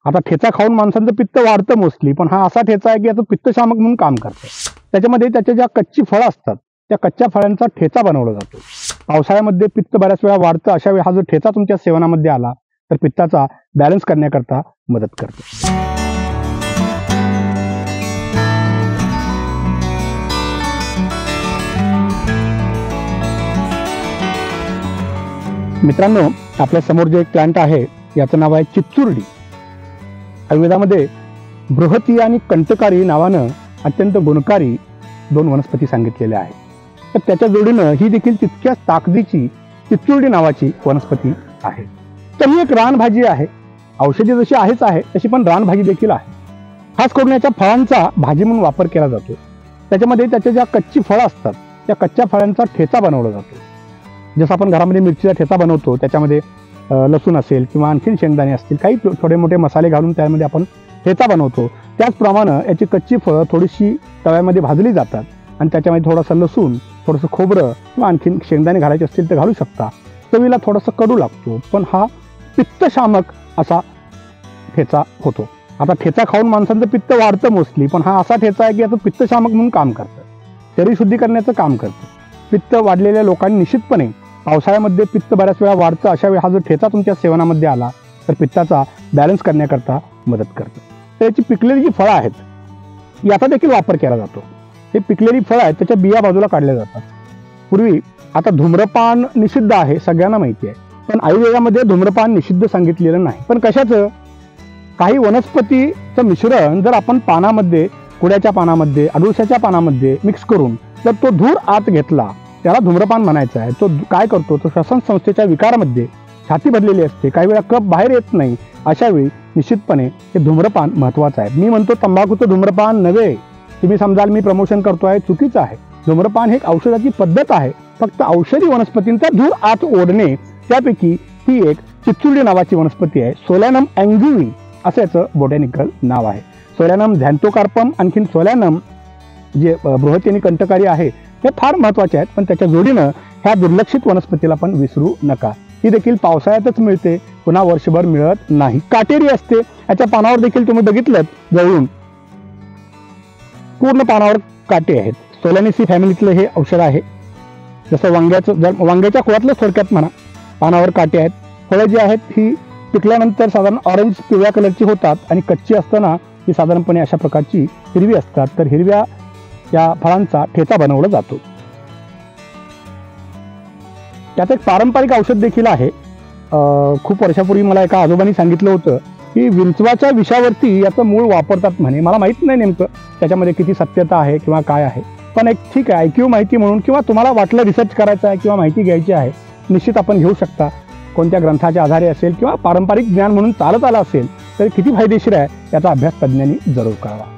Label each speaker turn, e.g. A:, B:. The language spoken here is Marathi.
A: आता ठेचा खाऊन माणसांचं पित्त वाढतं मोस्टली, पण हा असा ठेचा आहे की याचं पित्तशामक म्हणून काम करतं. त्याच्यामध्ये त्याच्या ज्या कच्ची फळं असतात त्या कच्च्या फळांचा ठेचा बनवला जातो. पावसाळ्यामध्ये पित्त बऱ्याच वेळा वाढतं, अशा वेळी हा जो ठेचा तुमच्या सेवनामध्ये आला तर पित्ताचा बॅलन्स करण्याकरता मदत करतो. मित्रांनो, आपल्या समोर जे एक प्लांट आहे याचं नाव आहे चिच्चुर्डी. आयुर्वेदामध्ये बृहती आणि कंटकारी नावानं अत्यंत गुणकारी 2 वनस्पती सांगितलेल्या आहेत. तर त्याच्या जोडीनं ही देखील तितक्याच ताकदीची चिच्चुर्डी नावाची वनस्पती आहे. तर ही एक रानभाजी आहे. औषधी जशी आहेच आहे तशी पण रानभाजी देखील आहे. खास करून याच्या फळांचा भाजी म्हणून वापर केला जातो. त्याच्यामध्ये त्याच्या ज्या कच्ची फळं असतात त्या कच्च्या फळांचा ठेचा बनवला जातो. जसं आपण घरामध्ये मिरचीचा ठेचा बनवतो, त्याच्यामध्ये लसूण असेल किंवा आणखीन शेंगदाणे असतील, काही थोडे मोठे मसाले घालून त्यामध्ये आपण ठेचा बनवतो. त्याचप्रमाणे याची कच्ची फळं थोडीशी तव्यामध्ये भाजली जातात आणि त्याच्यामध्ये थोडंसं लसूण, थोडंसं खोबरं किंवा आणखीन शेंगदाणे घालायचे असतील तर घालू शकता. चवीला थोडंसं कडू लागतो, पण हा पित्तशामक असा ठेचा होतो. आता ठेचा खाऊन माणसांचं पित्त वाढतं मोस्टली, पण हा असा ठेचा आहे की याचं पित्तशामक म्हणून काम करतं. शरीर शुद्धी करण्याचं काम करतं. पित्त वाढलेल्या लोकांनी निश्चितपणे पावसाळ्यामध्ये पित्त बऱ्याच वेळा वाढतं, अशा वेळी हा जो ठेचा तुमच्या सेवनामध्ये आला तर पित्ताचा बॅलन्स करण्याकरता मदत करतं. तर याची पिकलेली जी फळं आहेत याचा देखील वापर केला जातो. हे पिकलेली फळं आहेत त्याच्या बिया बाजूला काढल्या जातात. पूर्वी आता धूम्रपान निषिद्ध आहे सगळ्यांना माहिती आहे, पण आयुर्वेदामध्ये धूम्रपान निषिद्ध सांगितलेलं नाही. पण कशाचं? काही वनस्पतीचं मिश्रण जर आपण पानामध्ये, कुड्याच्या पानामध्ये, अडुळशाच्या पानामध्ये मिक्स करून जर तो धूर आत घेतला, त्याला धूम्रपान म्हणायचं आहे. तो काय करतो, तो श्वसन संस्थेच्या विकारामध्ये छाती भरलेली असते, काही वेळा कफ बाहेर येत नाही, अशा वेळी निश्चितपणे हे धूम्रपान महत्त्वाचं आहे. मी म्हणतो तंबाखूचं धूम्रपान नव्हे. तुम्ही समजाल मी प्रमोशन करतोय, चुकीचं आहे. धूम्रपान हे एक औषधाची पद्धत आहे. फक्त औषधी वनस्पतींचा धूर आत ओढणे, त्यापैकी ही एक चिच्चुर्डी नावाची वनस्पती आहे. सोलॅनम अँग्युई असं याचं बोटॅनिकल नाव आहे. सोलॅनम झॅन्थोकार्पम आणखीन सोलॅनम जे बृहती आणि कंटकारी आहे हे फार महत्त्वाचे आहेत, पण त्याच्या जोडीनं ह्या दुर्लक्षित वनस्पतीला पण विसरू नका. ही देखील पावसाळ्यातच मिळते, पुन्हा वर्षभर मिळत नाही. काटेरी असते. याच्या पानावर देखील तुम्ही बघितलं जवळून पूर्ण पानावर काटे आहेत. सोलॅनेसी फॅमिलीतलं हे औषध आहे. जसं वांग्याच्या खोडातलं थोडक्यात म्हणा, पानावर काटे आहेत. फळं जी आहेत ही पिकल्यानंतर साधारण ऑरेंज पिवळ्या कलरची होतात आणि कच्ची असताना ही साधारणपणे अशा प्रकारची हिरवी असतात. तर हिरव्या या फळांचा ठेचा बनवला जातो. त्यात एक पारंपरिक औषध देखील आहे. खूप वर्षापूर्वी मला एका आजोबांनी सांगितलं होतं की विंचवाच्या विषावरती याचं मूळ वापरतात म्हणे. मला माहीत नाही नेमकं त्याच्यामध्ये किती सत्यता आहे किंवा काय आहे, पण एक ठीक आहे, ऐकीव माहिती म्हणून किंवा तुम्हाला वाटलं रिसर्च करायचं आहे किंवा माहिती घ्यायची आहे, निश्चित आपण घेऊ शकता. कोणत्या ग्रंथाच्या आधारे असेल किंवा पारंपरिक ज्ञान म्हणून चालत आलं असेल तर किती फायदेशीर आहे याचा अभ्यास तज्ज्ञांनी जरूर करावा.